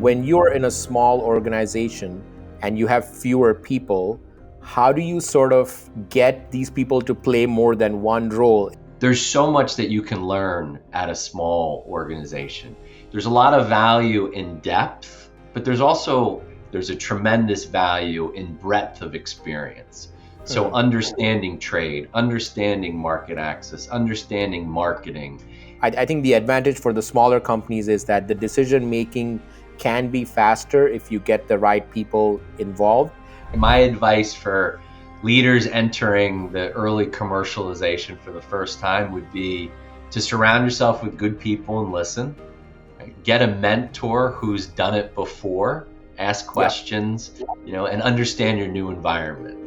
When you're in a small organization and you have fewer people, how do you sort of get these people to play more than one role? There's so much that you can learn at a small organization. There's a lot of value in depth, but there's a tremendous value in breadth of experience. So understanding trade, understanding market access, understanding marketing. I think the advantage for the smaller companies is that the decision making can be faster if you get the right people involved. My advice for leaders entering the early commercialization for the first time would be to surround yourself with good people and listen. Right? Get a mentor who's done it before, ask questions, and understand your new environment.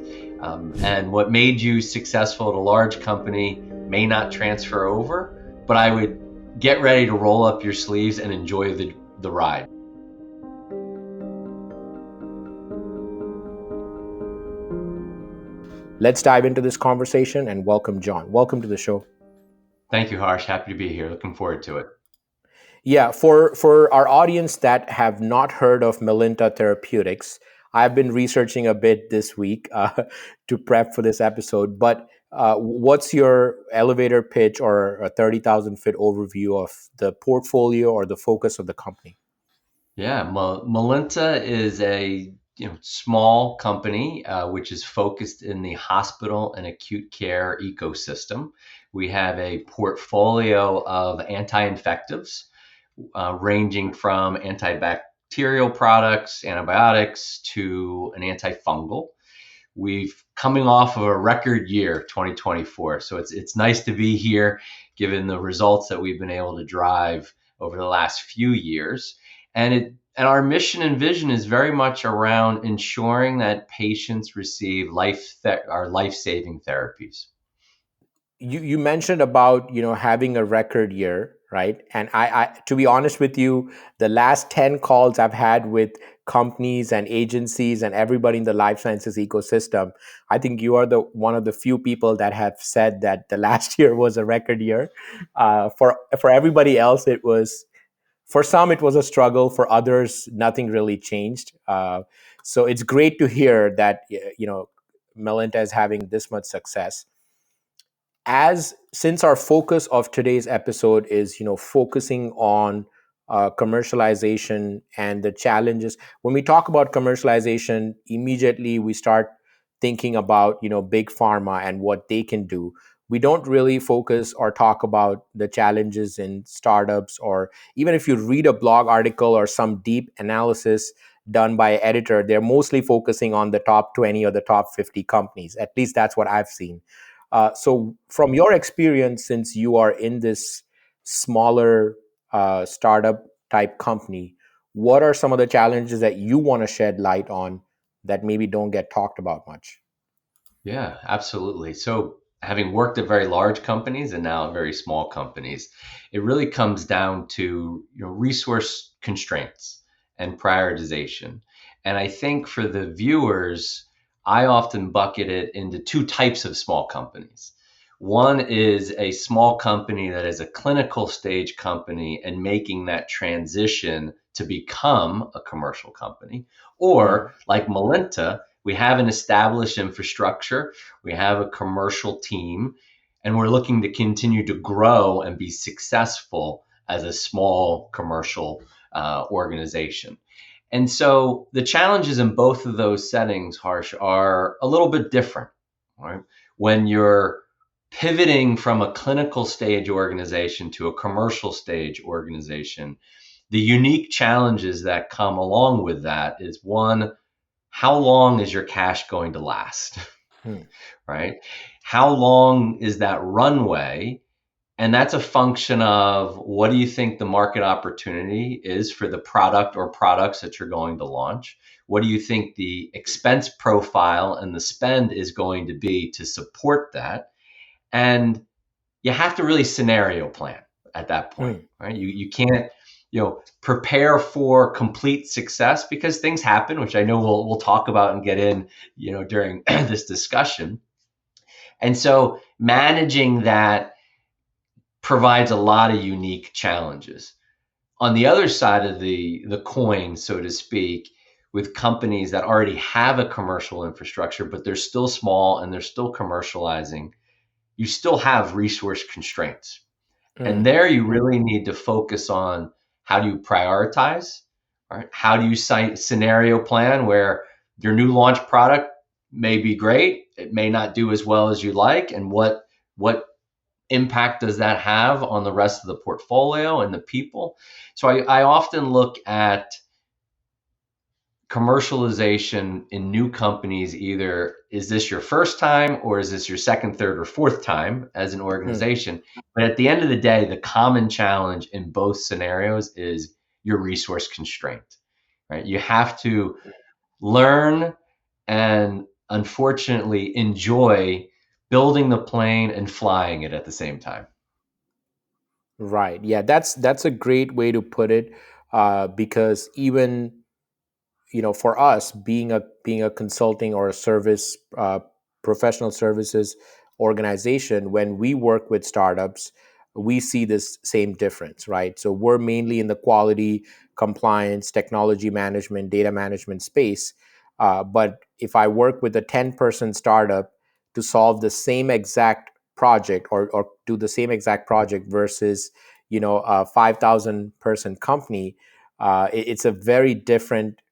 And what made you successful at a large company may not transfer over, but I would get ready to roll up your sleeves and enjoy the ride. Let's dive into this conversation and welcome John. Welcome to the show. Thank you, Harsh. Happy to be here. Looking forward to it. Yeah, for our audience that have not heard of Melinta Therapeutics, I've been researching a bit this week to prep for this episode. But what's your elevator pitch or a 30,000 foot overview of the portfolio or the focus of the company? Yeah, Melinta is a small company which is focused in the hospital and acute care ecosystem. We have a portfolio of anti-infectives ranging from antibacterial products, antibiotics, to an antifungal. We've coming off of a record year, 2024. So it's nice to be here given the results that we've been able to drive over the last few years. And our mission and vision is very much around ensuring that patients receive our life-saving therapies. You mentioned about having a record year, right? And I to be honest with you, the last 10 calls I've had with companies and agencies and everybody in the life sciences ecosystem, I think you are the one of the few people that have said that the last year was a record year. For everybody else, it was. For some, it was a struggle. For others, nothing really changed. So it's great to hear that Melinta is having this much success. Since our focus of today's episode is focusing on commercialization and the challenges, when we talk about commercialization, immediately we start thinking about big pharma and what they can do. We don't really focus or talk about the challenges in startups, or even if you read a blog article or some deep analysis done by an editor, they're mostly focusing on the top 20 or the top 50 companies. At least that's what I've seen. So from your experience, since you are in this smaller startup type company, what are some of the challenges that you want to shed light on that maybe don't get talked about much? Yeah, absolutely. So having worked at very large companies and now at very small companies, it really comes down to resource constraints and prioritization. And I think for the viewers, I often bucket it into two types of small companies. One is a small company that is a clinical stage company and making that transition to become a commercial company. Or like Melinta, we have an established infrastructure, we have a commercial team, and we're looking to continue to grow and be successful as a small commercial organization. And so the challenges in both of those settings, Harsh, are a little bit different. Right? When you're pivoting from a clinical stage organization to a commercial stage organization, the unique challenges that come along with that is, one, how long is your cash going to last? Right? How long is that runway? And that's a function of what do you think the market opportunity is for the product or products that you're going to launch? What do you think the expense profile and the spend is going to be to support that? And you have to really scenario plan at that point, right? You can't prepare for complete success because things happen, which I know we'll talk about and get in during this discussion. And so managing that provides a lot of unique challenges. On the other side of the coin, so to speak, with companies that already have a commercial infrastructure, but they're still small and they're still commercializing, you still have resource constraints. And Mm, there you really need to focus on how do you prioritize, right? How do you scenario plan where your new launch product may be great, it may not do as well as you like, and what impact does that have on the rest of the portfolio and the people? So I often look at commercialization in new companies, either is this your first time or is this your second, third, or fourth time as an mm. organization? But at the end of the day, the common challenge in both scenarios is your resource constraint, right? You have to learn and unfortunately enjoy building the plane and flying it at the same time. Right. Yeah, that's a great way to put it, because even for us being a consulting or a service, professional services organization, when we work with startups, we see this same difference, right? So we're mainly in the quality, compliance, technology management, data management space. But if I work with a 10-person startup to solve the same exact project, or do the same exact project versus a 5,000 person company, it's a very different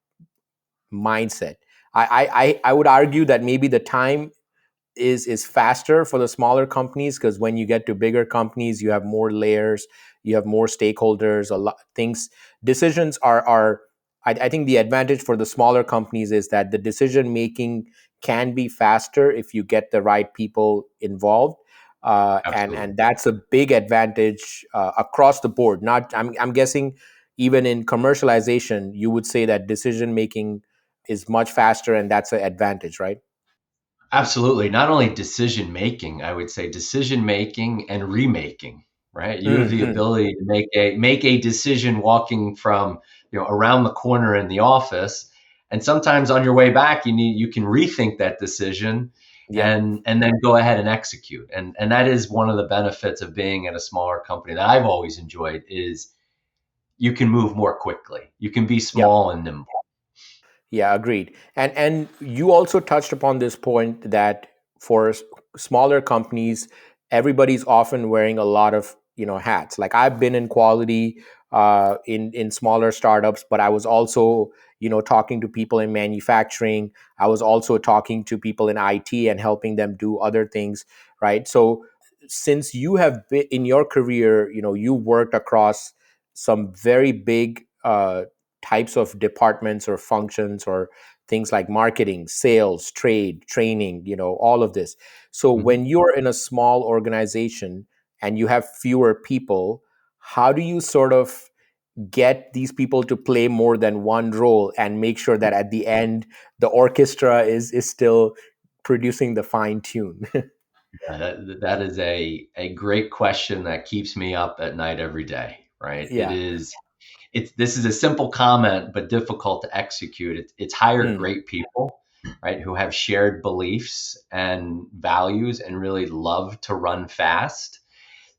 mindset. I would argue that maybe the time is faster for the smaller companies, because when you get to bigger companies, you have more layers, you have more stakeholders, a lot things. Decisions are I think the advantage for the smaller companies is that the decision making can be faster if you get the right people involved, and Absolutely. that's a big advantage across the board. Not I'm guessing even in commercialization, you would say that decision making is much faster, and that's an advantage, right? Absolutely. Not only decision making, I would say decision making and remaking, right? You have the Mm-hmm. ability to make a decision walking from, around the corner in the office. And sometimes on your way back, you can rethink that decision Yep. and then go ahead and execute. And that is one of the benefits of being at a smaller company that I've always enjoyed is you can move more quickly. You can be Yep. small and nimble. Yeah, agreed. And you also touched upon this point that for smaller companies, everybody's often wearing a lot of hats. Like I've been in quality in smaller startups, but I was also talking to people in manufacturing. I was also talking to people in IT and helping them do other things, right? So since you have been in your career, you worked across some very big types of departments or functions, or things like marketing, sales, trade, training, all of this. So Mhm. when you're in a small organization and you have fewer people, how do you sort of get these people to play more than one role and make sure that at the end the orchestra is still producing the fine tune? Yeah, that is a great question that keeps me up at night every day, right? Yeah. This is a simple comment, but difficult to execute. It's hire Mm, great people, right, who have shared beliefs and values and really love to run fast.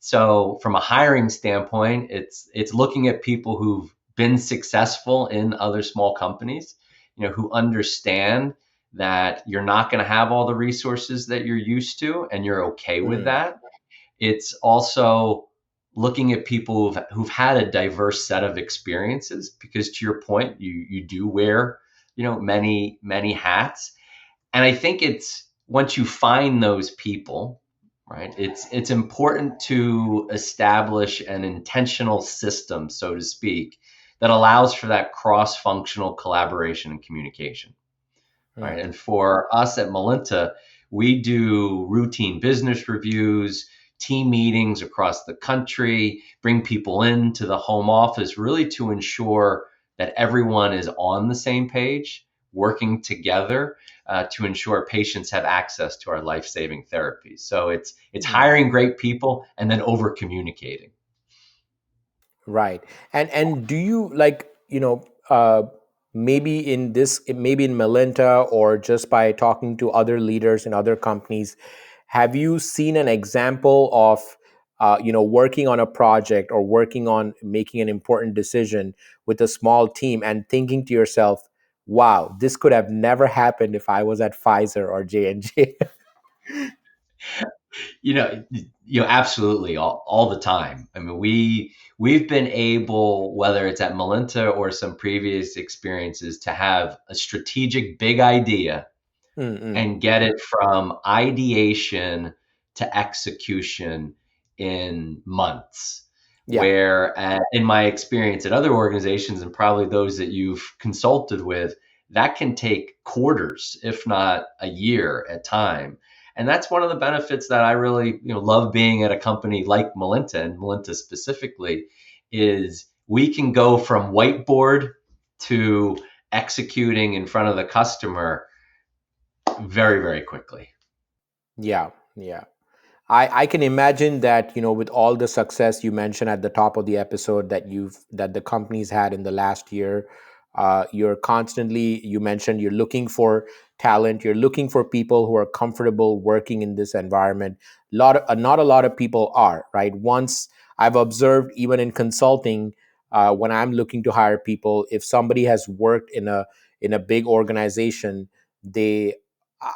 So from a hiring standpoint, it's looking at people who've been successful in other small companies, who understand that you're not going to have all the resources that you're used to and you're okay with mm, that. It's also looking at people who've had a diverse set of experiences because to your point, you do wear, many hats. And I think it's once you find those people, right, it's important to establish an intentional system, so to speak, that allows for that cross-functional collaboration and communication, right? mm, And for us at Melinta, we do routine business reviews, team meetings across the country, bring people into the home office really to ensure that everyone is on the same page, working together to ensure patients have access to our life-saving therapies. So it's mm. hiring great people and then over communicating. Right. And do you like, maybe maybe in Melinta, or just by talking to other leaders in other companies, have you seen an example of working on a project or working on making an important decision with a small team and thinking to yourself, wow, this could have never happened if I was at Pfizer or J&J? You know, absolutely all the time. I mean, we've been able, whether it's at Melinta or some previous experiences, to have a strategic big idea Mm-mm. and get it from ideation to execution in months. Yeah. Where, in my experience at other organizations, and probably those that you've consulted with, that can take quarters, if not a year at time. And that's one of the benefits that I really, love being at a company like Melinta, and Melinta specifically, is we can go from whiteboard to executing in front of the customer very, very quickly. Yeah. Yeah. I can imagine that, with all the success you mentioned at the top of the episode that the company's had in the last year, you're constantly, you mentioned you're looking for talent, you're looking for people who are comfortable working in this environment. Not a lot of people are, right? Once I've observed, even in consulting, when I'm looking to hire people, if somebody has worked in a big organization, they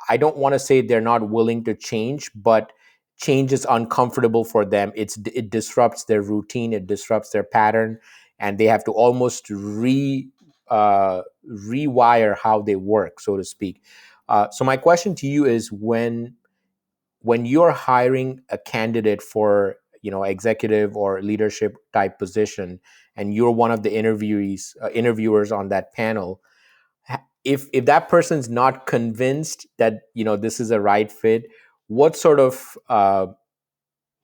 I don't want to say they're not willing to change, but change is uncomfortable for them. It disrupts their routine, it disrupts their pattern, and they have to almost rewire how they work, so to speak. So my question to you is, when you're hiring a candidate for, executive or leadership type position, and you're one of the interviewers on that panel, if that person's not convinced that, this is a right fit, what sort of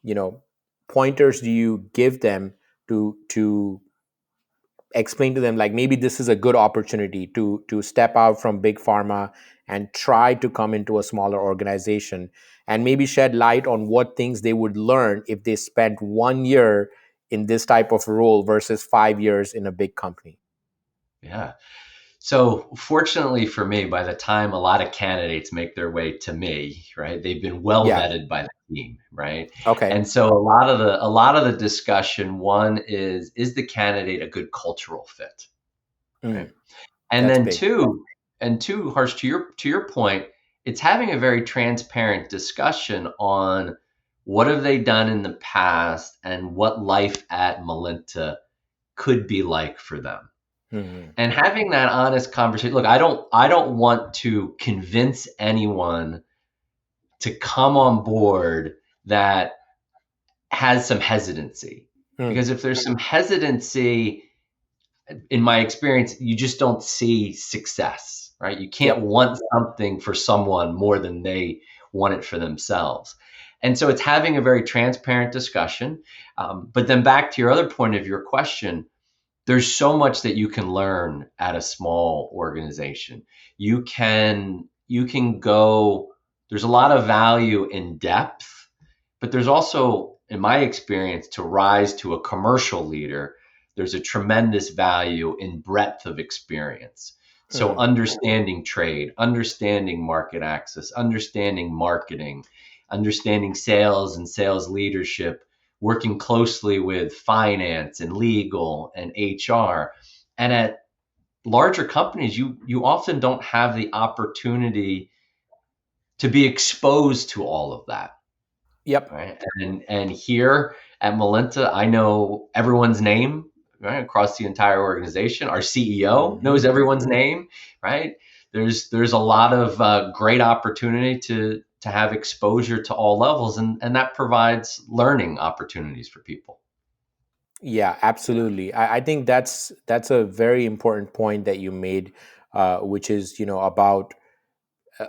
you know pointers do you give them to explain to them, like, maybe this is a good opportunity to step out from big pharma and try to come into a smaller organization, and maybe shed light on what things they would learn if they spent 1 year in this type of role versus 5 years in a big company? Yeah. So fortunately for me, by the time a lot of candidates make their way to me, right, they've been well Yeah. vetted by the team, right? Okay. And so a lot of the discussion, one is the candidate a good cultural fit, right? Mm, And that's then big. two, Harsh, to your point, it's having a very transparent discussion on what have they done in the past and what life at Melinta could be like for them, Mhm. and having that honest conversation. Look, I don't want to convince anyone to come on board that has some hesitancy, Mm. because if there's some hesitancy, in my experience, you just don't see success, right? You can't Yep. want something for someone more than they want it for themselves. And so it's having a very transparent discussion. But then back to your other point of your question, there's so much that you can learn at a small organization. You can go, there's a lot of value in depth, but there's also, in my experience, to rise to a commercial leader, there's a tremendous value in breadth of experience. So Mm. understanding trade, understanding market access, understanding marketing, understanding sales and sales leadership, working closely with finance and legal and HR. And at larger companies, you often don't have the opportunity to be exposed to all of that, Yep. right? And here at Melinta, I know everyone's name, right, across the entire organization. Our CEO Hmm. knows everyone's name, right? There's a lot of great opportunity to have exposure to all levels, and that provides learning opportunities for people. Yeah, absolutely. I think that's a very important point that you made, which is, about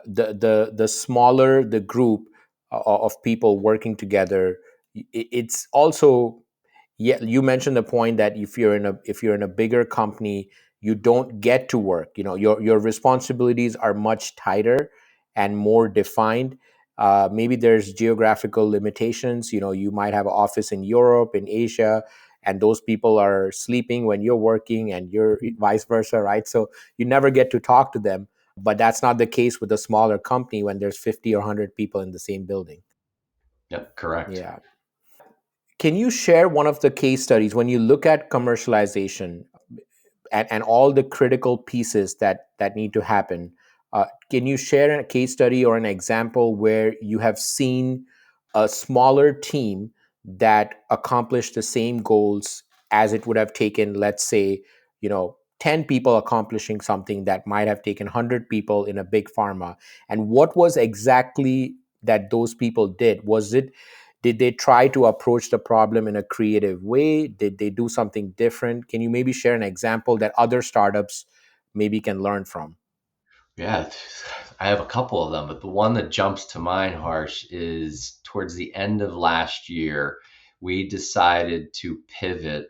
the smaller the group of people working together. It's also, yeah, you mentioned the point that if you're in a bigger company, you don't get to work. Your responsibilities are much tighter and more defined. Maybe there's geographical limitations. You might have an office in Europe, in Asia, and those people are sleeping when you're working, and you're vice versa, right? So you never get to talk to them. But that's not the case with a smaller company when there's 50 or 100 people in the same building. Yep, correct. Yeah. Can you share one of the case studies when you look at commercialization and all the critical pieces that need to happen? Can you share a case study or an example where you have seen a smaller team that accomplished the same goals as it would have taken, let's say, 10 people accomplishing something that might have taken 100 people in a big pharma? And what was exactly that those people did? Did they try to approach the problem in a creative way? Did they do something different? Can you maybe share an example that other startups maybe can learn from? Yeah, I have a couple of them, but the one that jumps to mind, Harsh, is towards the end of last year, we decided to pivot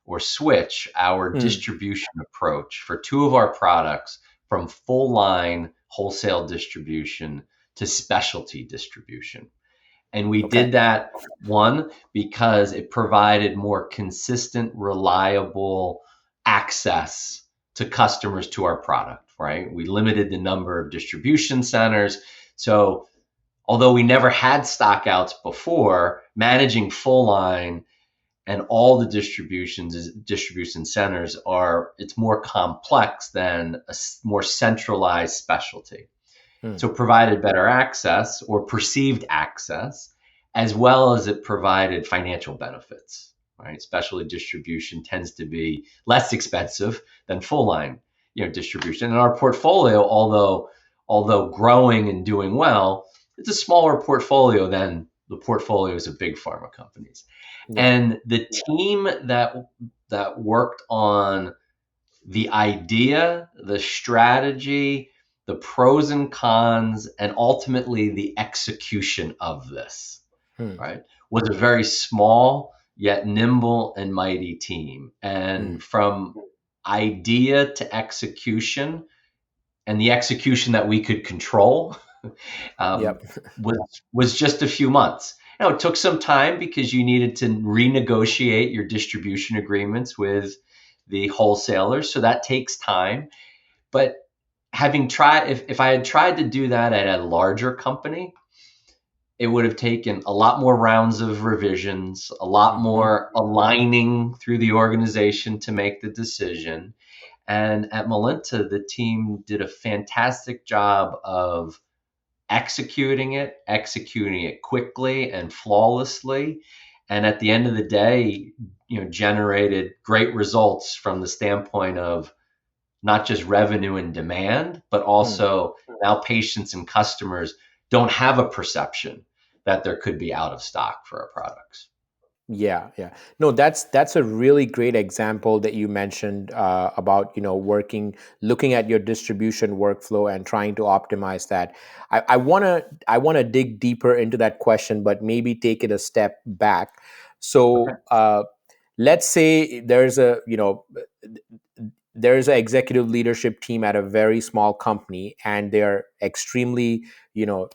or switch our Hmm. distribution approach for two of our products from full line wholesale distribution to specialty distribution. And we Okay. did that, one, because it provided more consistent, reliable access to customers to our product, right? We limited the number of distribution centers. So, although we never had stockouts before, managing full line and all the distribution centers are it's more complex than a more centralized specialty. Hmm. So it provided better access or perceived access, as well as it provided financial benefits, right? Especially distribution tends to be less expensive than full line, distribution. And our portfolio, although growing and doing well, it's a smaller portfolio than the portfolios of big pharma companies. Yeah. And the team that worked on the idea, the strategy, the pros and cons, and ultimately the execution of this, Hmm. right, was a very small yet nimble and mighty team. Hmm. And from idea to execution, and the execution that we could control, um, Yep. was was just a few months. Now it took some time because you needed to renegotiate your distribution agreements with the wholesalers, so that takes time. But having tried, if I had tried to do that at a larger company, it would have taken a lot more rounds of revisions, a lot Hmm. more aligning through the organization to make the decision. And at Melinta, the team did a fantastic job of executing it quickly and flawlessly. And at the end of the day, generated great results from the standpoint of not just revenue and demand, but Hmm. also now patients and customers don't have a perception that there could be out of stock for our products. Yeah, yeah. No, that's a really great example that you mentioned about looking at your distribution workflow and trying to optimize that. I wanna dig deeper into that question, but maybe take it a step back. Okay. So let's say there's an executive leadership team at a very small company, and they're extremely you know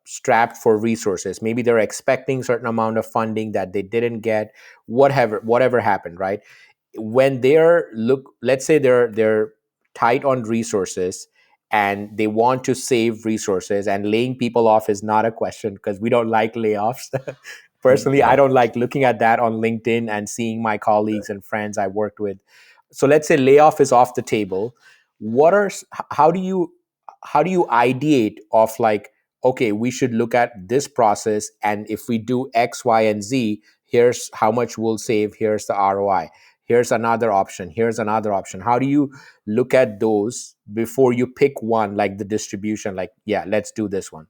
strapped for resources. Maybe they're expecting certain amount of funding that they didn't get. Whatever happened, right? When let's say they're tight on resources, and they want to save resources, and laying people off is not a question because we don't like layoffs. Personally, I Yeah. don't like looking at that on LinkedIn and seeing my colleagues and friends I worked with. So let's say layoff is off the table. What are how do you ideate of, like, okay, we should look at this process, and if we do X, Y, and Z, here's how much we'll save, here's the ROI, here's another option, here's another option. How do you look at those before you pick one, like the distribution, like, yeah, let's do this one?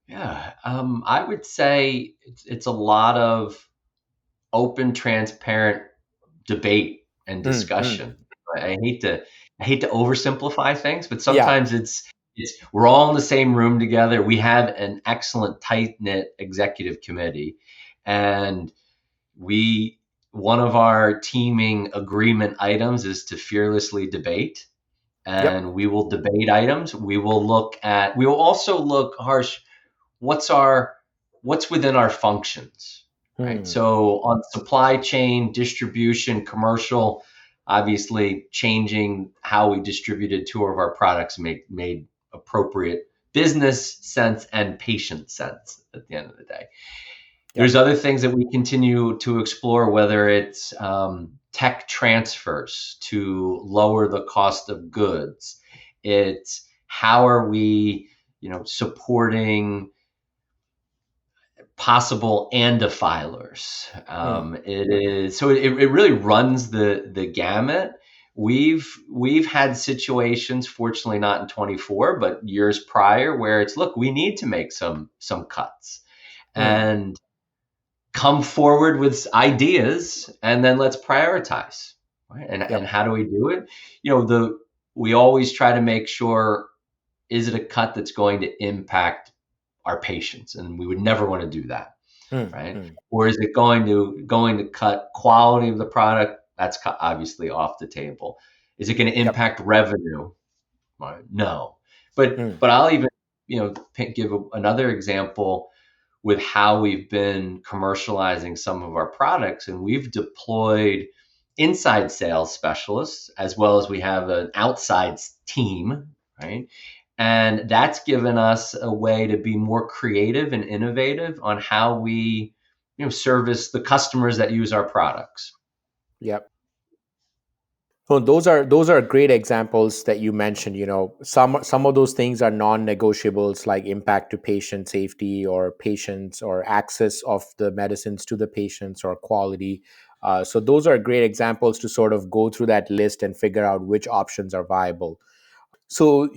Yeah. I would say it's a lot of open, transparent debate and Mm, mm. discussion. I hate to oversimplify things, but Yeah. sometimes it's we're all in the same room together. We have an excellent tight knit executive committee, and we one of our teaming agreement items is to fearlessly debate, Yep. and we will debate items. We will also look, Harsh, what's our what's within our functions, right? Hmm. So on supply chain, distribution, commercial, obviously changing how we distributed two of our products made appropriate business sense and patient sense at the end of the day. There's Yep. other things that we continue to explore, whether it's tech transfers to lower the cost of goods. It's how are we, supporting possible ANDA filers. Mm, It is so it really runs the gamut. We've had situations, fortunately not in 24, but years prior, where it's look, we need to make some cuts mm, and come forward with ideas, and then let's prioritize, right? And yep. how do we do it? The we always try to make sure, is it a cut that's going to impact our patients, and we would never want to do that, Mm, right? mm, Or is it going to cut quality of the product? That's obviously off the table. Is it going to yep. impact revenue? No. But Mm, but I'll even give another example with how we've been commercializing some of our products, and we've deployed inside sales specialists as well as we have an outside team, right? And that's given us a way to be more creative and innovative on how we, service the customers that use our products. yep. So those are great examples that you mentioned. Some of those things are non-negotiables, like impact to patient safety or patients or access of the medicines to the patients or quality. So those are great examples to sort of go through that list and figure out which options are viable. So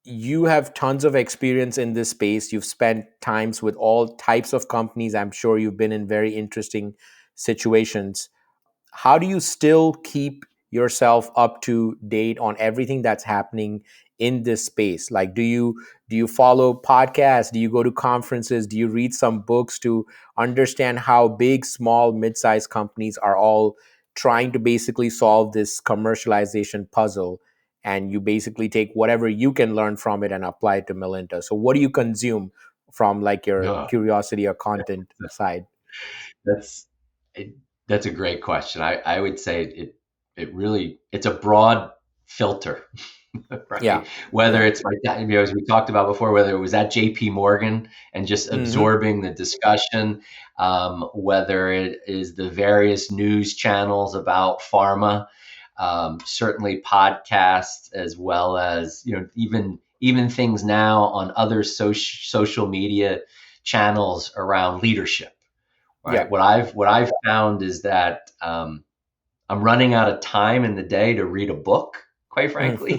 you have tons of experience in this space. You've spent times with all types of companies. I'm sure you've been in very interesting situations. How do you still keep yourself up to date on everything that's happening in this space? Like, do you follow podcasts? Do you go to conferences? Do you read some books to understand how big, small, mid-sized companies are all trying to basically solve this commercialization puzzle? And you basically take whatever you can learn from it and apply it to Melinta. So what do you consume from like your Yeah, curiosity or content side? that's it, that's a great question. I would say it really it's a broad filter. Yeah. Right? Whether Yeah. it's like that, as we talked about before, whether it was at JP Morgan and just Hmm. absorbing the discussion, whether it is the various news channels about pharma, certainly podcasts, as well as, even things now on other social media channels around leadership, Yeah. right? What I've found is that I'm running out of time in the day to read a book, quite frankly.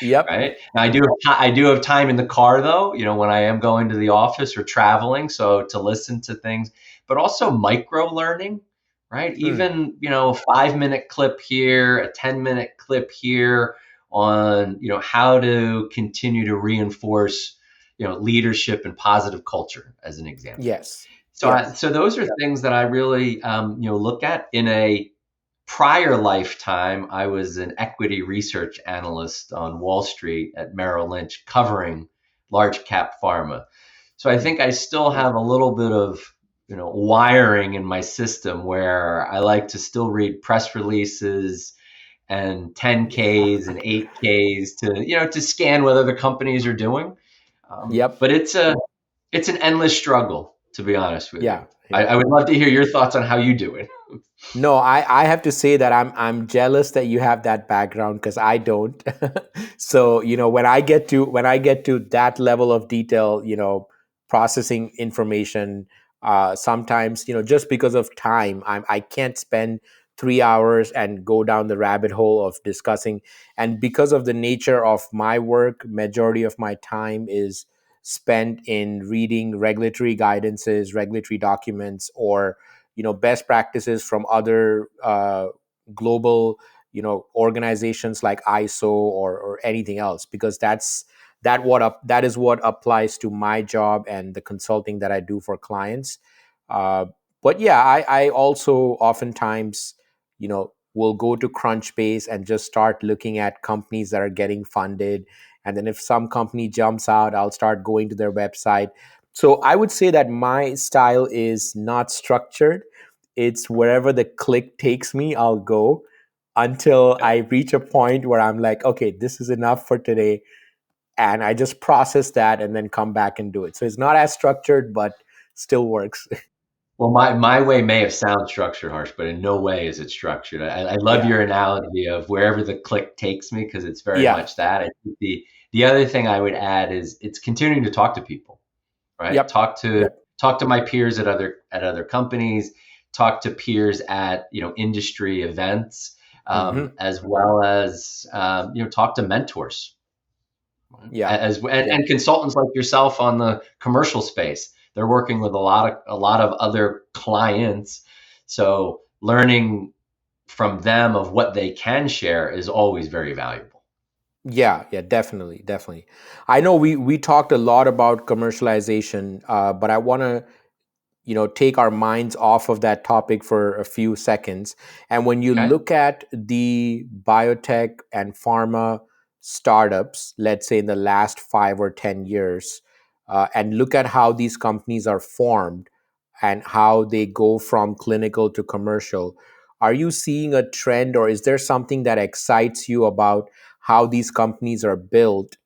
Yep. Right? Now I do have time in the car though, when I am going to the office or traveling, so to listen to things, but also micro learning, right? Mm. Even, a 5-minute clip here, a 10-minute clip here on, how to continue to reinforce, leadership and positive culture as an example. Yes. So Yep. so those are things that I really, look at. In a prior lifetime, I was an equity research analyst on Wall Street at Merrill Lynch, covering large cap pharma. So I Mm. think I still have a little bit of, wiring in my system where I like to still read press releases and Yeah. 10Ks and 8Ks to, to scan whether the companies are doing. Yep. But it's an endless struggle, to be honest with you. Yeah. I Yeah. would love to hear your thoughts on how you do it. No, I have to say that I'm jealous that you have that background because I don't. So, when I get to that level of detail, processing information, sometimes, just because of time, I can't spend 3 hours and go down the rabbit hole of discussing. And because of the nature of my work, majority of my time is spent in reading regulatory guidances, regulatory documents, or best practices from other global organizations like ISO, or anything else, because that is what applies to my job and the consulting that I do for clients. Uh, but yeah, I also oftentimes will go to Crunchbase and just start looking at companies that are getting funded, and then if some company jumps out, I'll start going to their website. So I would say that my style is not structured. It's wherever the click takes me, I'll go until I reach a point where I'm like, okay, this is enough for today. And I just process that and then come back and do it. So it's not as structured, but still works. Well, my way may have sound structured, Harsh, but in no way is it structured. I love Yeah. your analogy of wherever the click takes me because it's very Yeah. much that. I think the other thing I would add is it's continuing to talk to people, right? Yep. Yep. Talk to my peers at other companies, talk to peers at industry events, Hmm. as well as talk to mentors Yeah. and Yep. consultants like yourself on the commercial space. They're working with a lot of other clients, so learning from them of what they can share is always very valuable. Yeah, yeah, definitely, definitely. I know we talked a lot about commercialization, but I want to take our minds off of that topic for a few seconds. And when you Okay. look at the biotech and pharma startups, let's say in the last 5 or 10 years, and look at how these companies are formed and how they go from clinical to commercial, are you seeing a trend, or is there something that excites you about how these companies are built?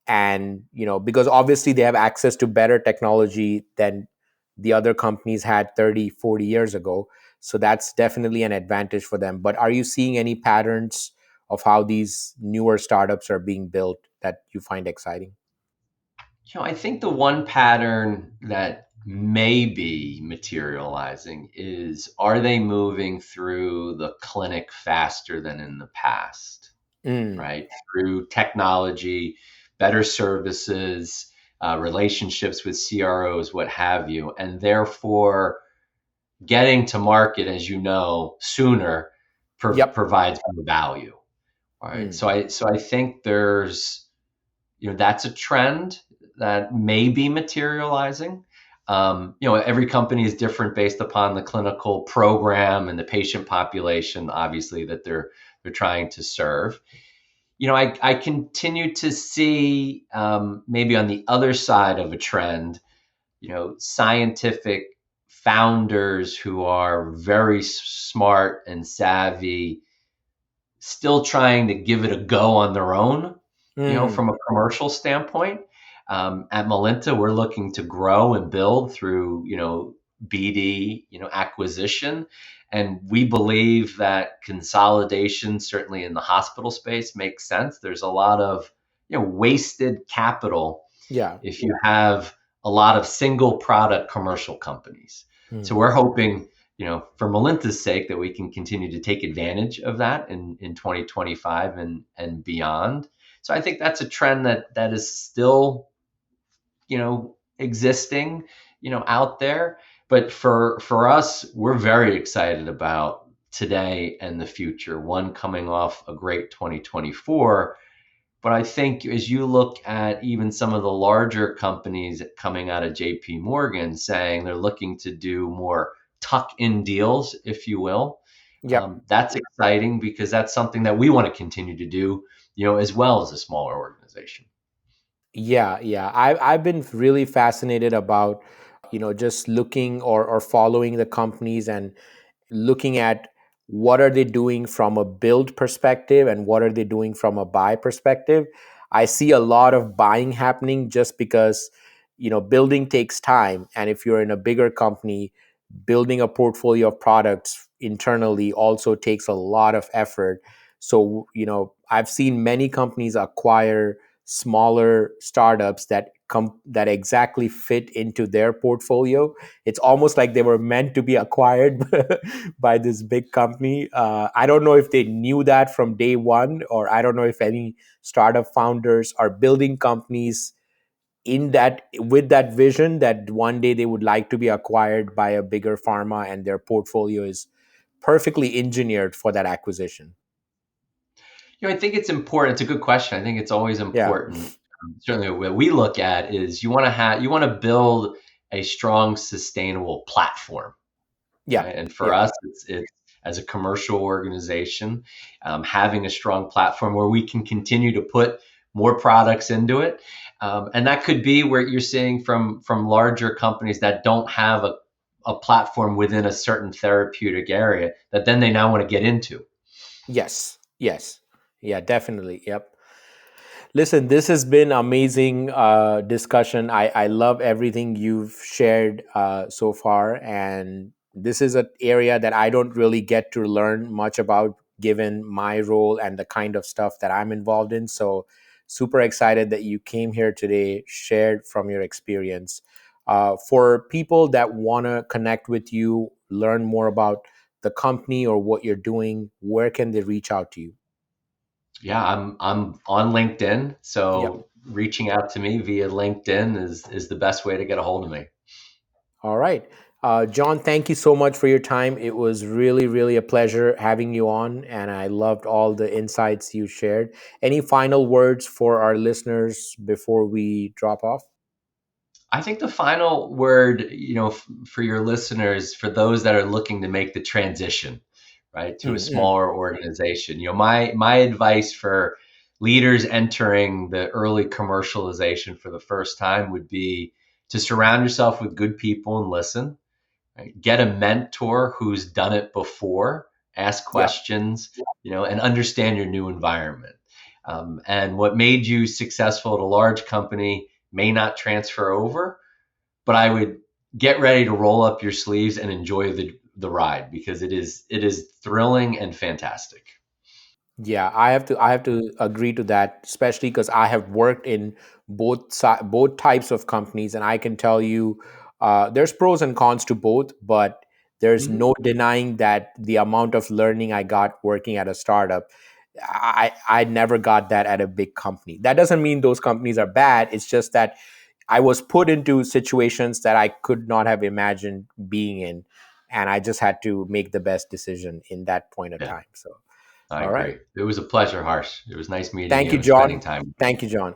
And because obviously they have access to better technology than the other companies had 30, 40 years ago, so that's definitely an advantage for them. But are you seeing any patterns of how these newer startups are being built that you find exciting? I think the one pattern that may be materializing is, are they moving through the clinic faster than in the past? Mm, Right? Through technology, better services, relationships with CROs, what have you, and therefore getting to market, as you know, sooner yep. provides more value. All right. Mm, So I think there's that's a trend that may be materializing. Every company is different based upon the clinical program and the patient population, obviously, that they're trying to serve. I continue to see, maybe on the other side of a trend, scientific founders who are very smart and savvy, still trying to give it a go on their own, mm, from a commercial standpoint. At Melinta, we're looking to grow and build through, BD, acquisition. And we believe that consolidation, certainly in the hospital space, makes sense. There's a lot of, wasted capital yeah. if you have a lot of single product commercial companies. So Mm, we're hoping, for Melinta's sake, that we can continue to take advantage of that in 2025 and beyond. So I think that's a trend that is still, existing, out there. But for us, we're very excited about today and the future. One, coming off a great 2024, but I think as you look at even some of the larger companies coming out of JP Morgan saying they're looking to do more tuck in deals, if you will, yep. that's exciting because that's something that we want to continue to do, as well as a smaller organization. Yeah, yeah. I've been really fascinated about, just looking or following the companies and looking at what are they doing from a build perspective and what are they doing from a buy perspective. I see a lot of buying happening just because building takes time, and if you're in a bigger company, building a portfolio of products internally also takes a lot of effort. So I've seen many companies acquire smaller startups that exactly fit into their portfolio. It's almost like they were meant to be acquired by this big company. I don't know if they knew that from day one, or I don't know if any startup founders are building companies in that with that vision that one day they would like to be acquired by a bigger pharma, and their portfolio is perfectly engineered for that acquisition. I think it's important. It's a good question. I think it's always Yeah. important. Certainly, what we look at is you want to build a strong, sustainable platform. Yeah. Right? And for Yeah. us, it's as a commercial organization, having a strong platform where we can continue to put more products into it, and that could be where you're seeing from larger companies that don't have a platform within a certain therapeutic area that then they now want to get into. Yes. Yes. Yeah, definitely. Yep. Listen, this has been amazing discussion. I love everything you've shared so far, and this is an area that I don't really get to learn much about, given my role and the kind of stuff that I'm involved in. So, super excited that you came here today, shared from your experience. For people that want to connect with you, learn more about the company or what you're doing, where can they reach out to you? Yeah, I'm on LinkedIn, Yep. so reaching out to me via LinkedIn is the best way to get a hold of me. All right. John, thank you so much for your time. It was really, really a pleasure having you on, and I loved all the insights you shared. Any final words for our listeners before we drop off? I think the final word, for your listeners, for those that are looking to make the transition, right, to a Mm-mm. smaller organization, my advice for leaders entering the early commercialization for the first time would be to surround yourself with good people and listen. Right? Get a mentor who's done it before, ask Yeah. questions, and understand your new environment. And what made you successful at a large company may not transfer over, but I would get ready to roll up your sleeves and enjoy the ride because it is thrilling and fantastic. Yeah, I have to agree to that, especially because I have worked in both types of companies, and I can tell you, there's pros and cons to both, but there's Mhm. no denying that the amount of learning I got working at a startup, I never got that at a big company. That doesn't mean those companies are bad. It's just that I was put into situations that I could not have imagined being in, and I just had to make the best decision in that point of Yeah, time. So, I all right. agree. It was a pleasure, Harsh. It was nice meeting Thank you you, and spending John. time. Thank you, John.